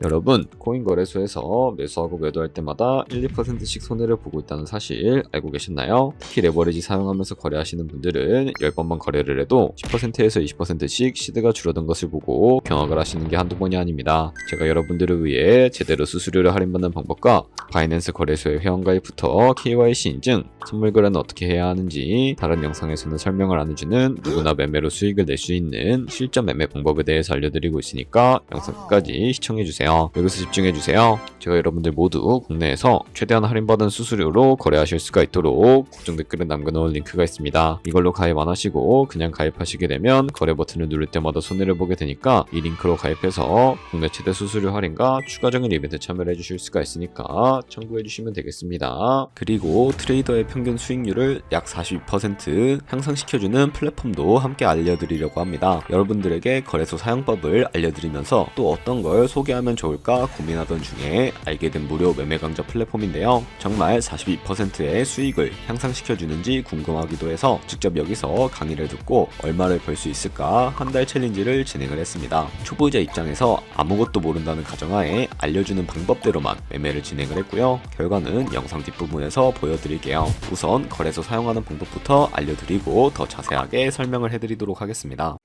여러분, 코인 거래소에서 매수하고 매도할 때마다 1, 2%씩 손해를 보고 있다는 사실 알고 계셨나요? 특히 레버리지 사용하면서 거래하시는 분들은 10번만 거래를 해도 10%에서 20%씩 시드가 줄어든 것을 보고 경악을 하시는 게 한두 번이 아닙니다. 제가 여러분들을 위해 제대로 수수료를 할인받는 방법과 바이낸스 거래소의 회원가입부터 KYC 인증, 선물 거래는 어떻게 해야 하는지 다른 영상에서는 설명을 안 해주는 누구나 매매로 수익을 낼 수 있는 실전 매매 방법에 대해서 알려드리고 있으니까 영상 끝까지 시청해주세요. 여기서 집중해주세요. 제가 여러분들 모두 국내에서 최대한 할인받은 수수료로 거래하실 수가 있도록 고정 댓글에 남겨놓은 링크가 있습니다. 이걸로 가입 안 하시고 그냥 가입하시게 되면 거래 버튼을 누를 때마다 손해를 보게 되니까 이 링크로 가입해서 국내 최대 수수료 할인과 추가적인 이벤트 참여를 해주실 수가 있으니까 참고해주시면 되겠습니다. 그리고 트레이더의 평균 수익률을 약 42% 향상시켜주는 플랫폼도 함께 알려드리려고 합니다. 여러분들에게 거래소 사용법을 알려드리면서 또 어떤 걸 소개하면 좋을까 고민하던 중에 알게 된 무료 매매 강좌 플랫폼인데요. 정말 42%의 수익을 향상시켜주는지 궁금하기도 해서 직접 여기서 강의를 듣고 얼마를 벌 수 있을까 한 달 챌린지를 진행을 했습니다. 초보자 입장에서 아무것도 모른다는 가정하에 알려주는 방법대로만 매매를 진행을 했고요. 결과는 영상 뒷부분에서 보여드릴게요. 우선 거래소 사용하는 방법부터 알려드리고 더 자세하게 설명을 해드리도록 하겠습니다.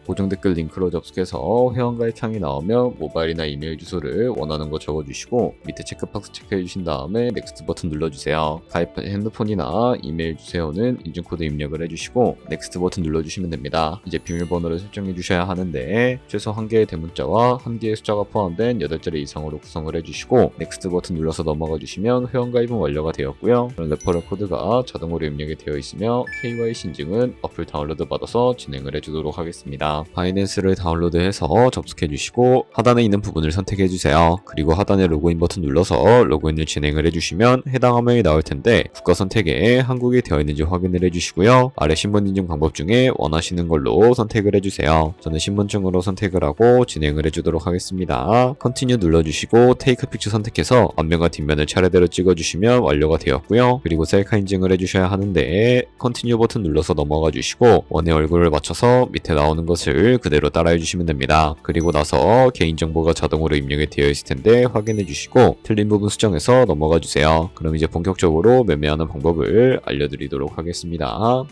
고정 댓글 링크로 접속해서 회원가입 창이 나오면 모바일이나 이메일 주소를 원하는 거 적어주시고 밑에 체크박스 체크해주신 다음에 넥스트 버튼 눌러주세요. 가입한 핸드폰이나 이메일 주소는 인증코드 입력을 해주시고 넥스트 버튼 눌러주시면 됩니다. 이제 비밀번호를 설정해 주셔야 하는데 최소 1개의 대문자와 1개의 숫자가 포함된 8자리 이상으로 구성을 해주시고 넥스트 버튼 눌러서 넘어가 주시면 회원가입은 완료가 되었고요. 레퍼럴 코드가 자동으로 입력이 되어 있으며 KYC 인증은 어플 다운로드 받아서 진행을 해주도록 하겠습니다. 바이낸스를 다운로드해서 접속해주시고 하단에 있는 부분을 선택해주세요. 그리고 하단에 로그인 버튼 눌러서 로그인을 진행을 해주시면 해당 화면이 나올 텐데 국가 선택에 한국이 되어 있는지 확인을 해주시고요. 아래 신분 인증 방법 중에 원하시는 걸로 선택을 해주세요. 저는 신분증으로 선택을 하고 진행을 해주도록 하겠습니다. 컨티뉴 눌러주시고 테이크 픽처 선택해서 앞면과 뒷면을 차례대로 찍어주시면 완료가 되었고요. 그리고 셀카 인증을 해주셔야 하는데 컨티뉴 버튼 눌러서 넘어가 주시고 원의 얼굴을 맞춰서 밑에 나오는 것을 그대로 따라해 주시면 됩니다. 그리고 나서 개인정보가 자동으로 입력이 되어 있을 텐데 확인해 주시고 틀린 부분 수정해서 넘어가 주세요. 그럼 이제 본격적으로 매매하는 방법을 알려드리도록 하겠습니다.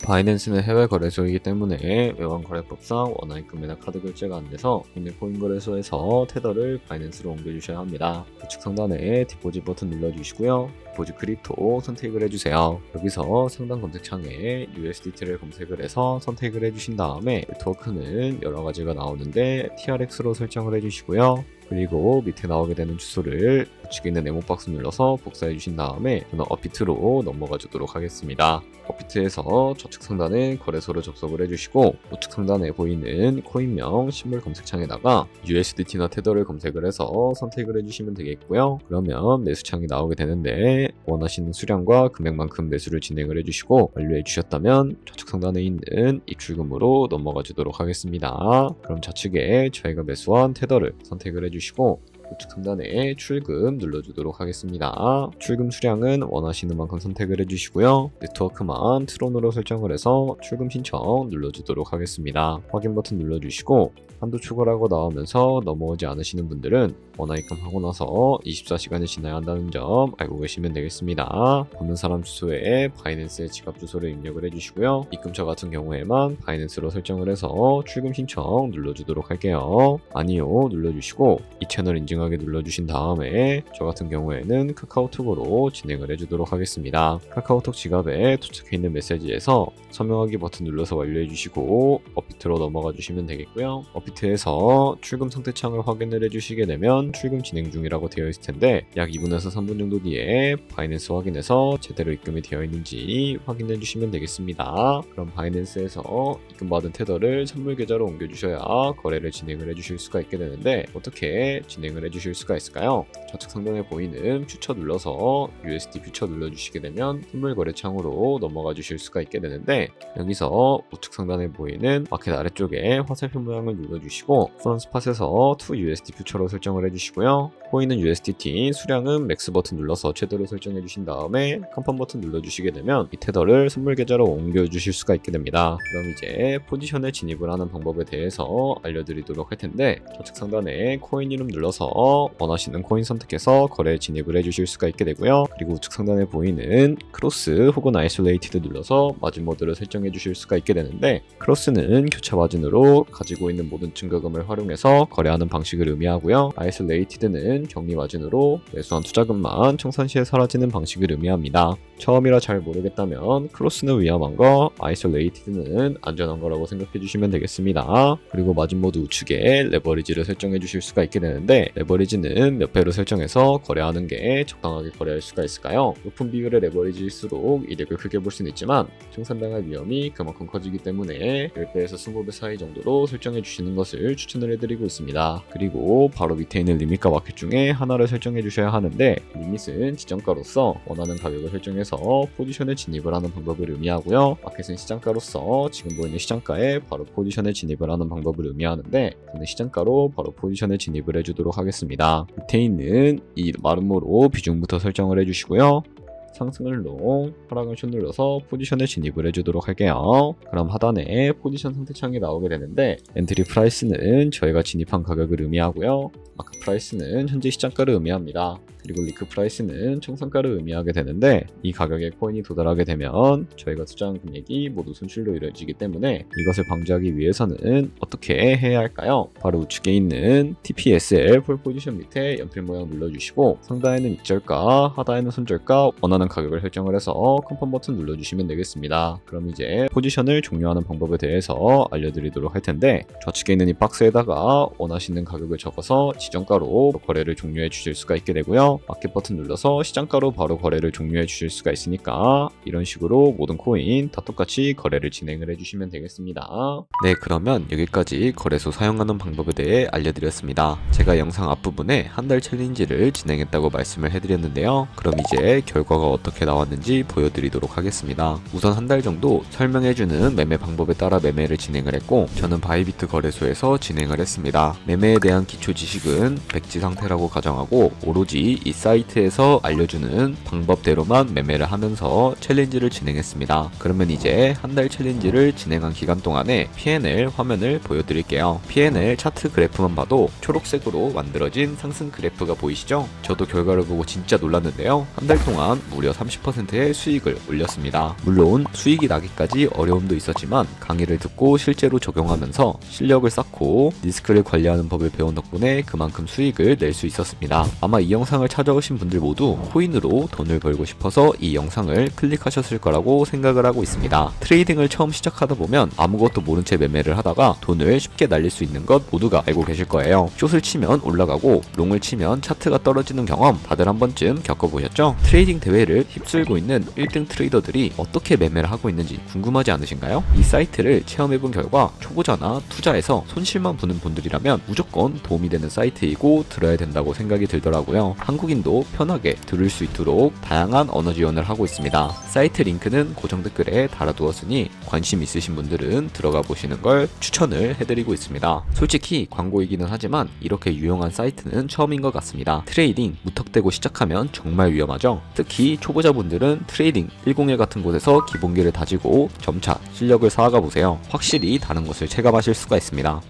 바이낸스는 해외 거래소이기 때문에 외환 거래법상 원화입금 매달 카드 결제가 안 돼서 국내 코인 거래소에서 테더를 바이낸스로 옮겨주셔야 합니다. 우측 상단에 디포짓 버튼 눌러주시고요. 디포짓 크립토 선택을 해주세요. 여기서 상단 검색창에 USDT를 검색을 해서 선택을 해주신 다음에 네트워크는 여러 가지가 나오는데 TRX로 설정을 해주시고요. 그리고 밑에 나오게 되는 주소를 우측에 있는 네모박스 눌러서 복사해 주신 다음에 저는 업비트로 넘어가 주도록 하겠습니다. 업비트에서 좌측 상단에 거래소로 접속을 해주시고 우측 상단에 보이는 코인명 신물 검색창에다가 USDT나 테더를 검색을 해서 선택을 해주시면 되겠고요. 그러면 매수창이 나오게 되는데 원하시는 수량과 금액만큼 매수를 진행을 해주시고 완료해 주셨다면 좌측 상단에 있는 입출금으로 넘어가 주도록 하겠습니다. 그럼 좌측에 저희가 매수한 테더를 선택을 해주시고 우측 상단에 출금 눌러주도록 하겠습니다. 출금 수량은 원하시는 만큼 선택을 해주시고요. 네트워크만 트론으로 설정을 해서 출금 신청 눌러주도록 하겠습니다. 확인 버튼 눌러주시고 한도 추가라고 나오면서 넘어오지 않으시는 분들은 원화입금하고 나서 24시간이 지나야 한다는 점 알고 계시면 되겠습니다. 받는 사람 주소에 바이낸스의 지갑 주소를 입력을 해주시고요. 입금처 같은 경우에만 바이낸스로 설정을 해서 출금 신청 눌러주도록 할게요. 아니요 눌러주시고 이 채널 인증하게 눌러주신 다음에 저 같은 경우에는 카카오톡으로 진행을 해주도록 하겠습니다. 카카오톡 지갑에 도착해 있는 메시지에서 서명하기 버튼 눌러서 완료해주시고 업비트로 넘어가 주시면 되겠고요. 업비트에서 출금 상태창을 확인을 해주시게 되면 출금 진행 중이라고 되어 있을 텐데 약 2분에서 3분 정도 뒤에 바이낸스 확인해서 제대로 입금이 되어 있는지 확인해 주시면 되겠습니다. 그럼 바이낸스에서 입금받은 테더를 선물 계좌로 옮겨주셔야 거래를 진행을 해주실 수가 있게 되는데 어떻게 진행을 해주실 수가 있을까요? 좌측 상단에 보이는 퓨처 눌러서 USD 퓨처 눌러주시게 되면 선물 거래 창으로 넘어가 주실 수가 있게 되는데 여기서 우측 상단에 보이는 마켓 아래쪽에 화살표 모양을 눌러주시면 눌러주시고 프론 스팟에서 to USD 퓨처로 설정을 해주시고요. 코인은 USDT, 수량은 맥스 버튼 눌러서 최대로 설정해 주신 다음에 컨펌 버튼 눌러주시게 되면 이 테더를 선물 계좌로 옮겨주실 수가 있게 됩니다. 그럼 이제 포지션에 진입을 하는 방법에 대해서 알려드리도록 할 텐데, 좌측 상단에 코인 이름 눌러서 원하시는 코인 선택해서 거래에 진입을 해주실 수가 있게 되고요. 그리고 우측 상단에 보이는 크로스 혹은 아이솔레이티드 눌러서 마진 모드를 설정해 주실 수가 있게 되는데, 크로스는 교차 마진으로 가지고 있는 모든 증거금을 활용해서 거래하는 방식을 의미하고요. 아이솔레이티드는 격리 마진으로 매수한 투자금만 청산 시에 사라지는 방식을 의미합니다. 처음이라 잘 모르겠다면 크로스는 위험한 거, 아이솔레이티드는 안전한 거라고 생각해 주시면 되겠습니다. 그리고 마진 모드 우측에 레버리지를 설정해 주실 수가 있게 되는데, 레버리지는 몇 배로 설정해서 거래하는 게 적당하게 거래할 수가 있을까요? 높은 비율의 레버리지일수록 이득을 크게 볼 수는 있지만 청산당할 위험이 그만큼 커지기 때문에 10배에서 20배 사이 정도로 설정해 주시는 것을 추천을 해드리고 있습니다. 그리고 바로 밑에 있는 리밋과 마켓 중에 하나를 설정해 주셔야 하는데, 리밋은 지정가로서 원하는 가격을 설정해서 포지션에 진입을 하는 방법을 의미하고요. 마켓은 시장가로서 지금 보이는 시장가에 바로 포지션에 진입을 하는 방법을 의미하는데, 저는 시장가로 바로 포지션에 진입을 해주도록 하겠습니다. 밑에 있는 이 마름모로 비중부터 설정을 해주시고요. 상승을 롱, 하락을 숏 눌러서 포지션에 진입을 해주도록 할게요. 그럼 하단에 포지션 선택창이 나오게 되는데, 엔트리 프라이스는 저희가 진입한 가격을 의미하고요. 마크 프라이스는 현재 시장가를 의미합니다. 그리고 리크 프라이스는 청산가를 의미하게 되는데, 이 가격에 코인이 도달하게 되면 저희가 투자한 금액이 모두 손실로 이루어지기 때문에 이것을 방지하기 위해서는 어떻게 해야 할까요? 바로 우측에 있는 TPSL 폴 포지션 밑에 연필 모양 눌러주시고 상단에는 익절가, 하단에는 손절가 원하는 가격을 설정을 해서 컨펌 버튼 눌러주시면 되겠습니다. 그럼 이제 포지션을 종료하는 방법에 대해서 알려드리도록 할 텐데, 좌측에 있는 이 박스에다가 원하시는 가격을 적어서 지정가로 거래를 종료해 주실 수가 있게 되고요. 마켓 버튼 눌러서 시장가로 바로 거래를 종료해 주실 수가 있으니까 이런 식으로 모든 코인 다 똑같이 거래를 진행을 해주시면 되겠습니다. 네, 그러면 여기까지 거래소 사용하는 방법에 대해 알려드렸습니다. 제가 영상 앞부분에 한 달 챌린지를 진행했다고 말씀을 해드렸는데요. 그럼 이제 결과가 어떻게 나왔는지 보여드리도록 하겠습니다. 우선 한 달 정도 설명해주는 매매 방법에 따라 매매를 진행을 했고, 저는 바이비트 거래소에서 진행을 했습니다. 매매에 대한 기초 지식은 백지 상태라고 가정하고 오로지 이 사이트에서 알려주는 방법대로만 매매를 하면서 챌린지를 진행했습니다. 그러면 이제 한 달 챌린지를 진행한 기간 동안에 P&L 화면을 보여드릴게요. P&L 차트 그래프만 봐도 초록색으로 만들어진 상승 그래프가 보이시죠? 저도 결과를 보고 진짜 놀랐는데요. 한 달 동안 무려 30%의 수익을 올렸습니다. 물론 수익이 나기까지 어려움도 있었지만 강의를 듣고 실제로 적용하면서 실력을 쌓고 리스크를 관리하는 법을 배운 덕분에 그만큼 수익을 낼 수 있었습니다. 아마 이 영상을 찾아오신 분들 모두 코인으로 돈을 벌고 싶어서 이 영상을 클릭하셨을 거라고 생각을 하고 있습니다. 트레이딩을 처음 시작하다 보면 아무것도 모른 채 매매를 하다가 돈을 쉽게 날릴 수 있는 것 모두가 알고 계실 거예요. 숏을 치면 올라가고 롱을 치면 차트가 떨어지는 경험 다들 한 번쯤 겪어보셨죠? 트레이딩 대회를 휩쓸고 있는 1등 트레이더들이 어떻게 매매를 하고 있는지 궁금하지 않으신가요? 이 사이트를 체험해본 결과 초보자나 투자에서 손실만 보는 분들이라면 무조건 도움이 되는 사이트이고 들어야 된다고 생각이 들더라고요. 한국인도 편하게 들을 수 있도록 다양한 언어 지원을 하고 있습니다. 사이트 링크는 고정 댓글에 달아두었으니 관심 있으신 분들은 들어가 보시는 걸 추천을 해드리고 있습니다. 솔직히 광고이기는 하지만 이렇게 유용한 사이트는 처음인 것 같습니다. 트레이딩 무턱대고 시작하면 정말 위험하죠. 특히 초보자분들은 트레이딩 101 같은 곳에서 기본기를 다지고 점차 실력을 쌓아가 보세요. 확실히 다른 것을 체감하실 수가 있습니다.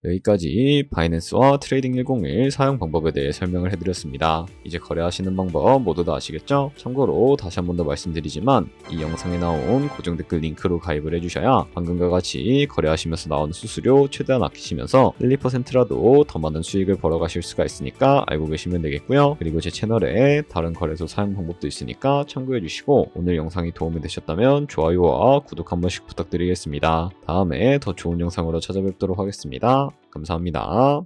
여기까지 바이낸스와 트레이딩 101 사용 방법에 대해 설명을 해드렸습니다. 이제 거래하시는 방법 모두 다 아시겠죠? 참고로 다시 한 번 더 말씀드리지만 이 영상에 나온 고정 댓글 링크로 가입을 해주셔야 방금과 같이 거래하시면서 나오는 수수료 최대한 아끼시면서 1, 2%라도 더 많은 수익을 벌어가실 수가 있으니까 알고 계시면 되겠고요. 그리고 제 채널에 다른 거래소 사용 방법도 있으니까 참고해주시고, 오늘 영상이 도움이 되셨다면 좋아요와 구독 한 번씩 부탁드리겠습니다. 다음에 더 좋은 영상으로 찾아뵙도록 하겠습니다. 감사합니다.